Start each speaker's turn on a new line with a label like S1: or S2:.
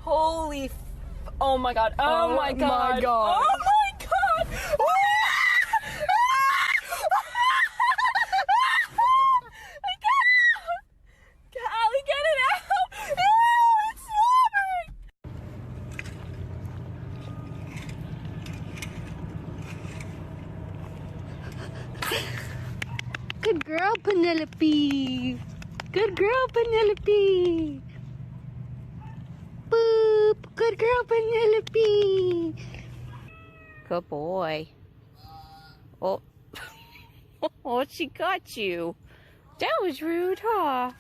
S1: Holy oh my god. Oh, my god.
S2: my God.
S1: Oh my god. Callie, get it out. Ew, it's slobbering.
S2: Good girl, Penelope. Good girl, Penelope. Boop. Good girl, Penelope. Good boy. Oh. Oh, she got you. That was rude, huh?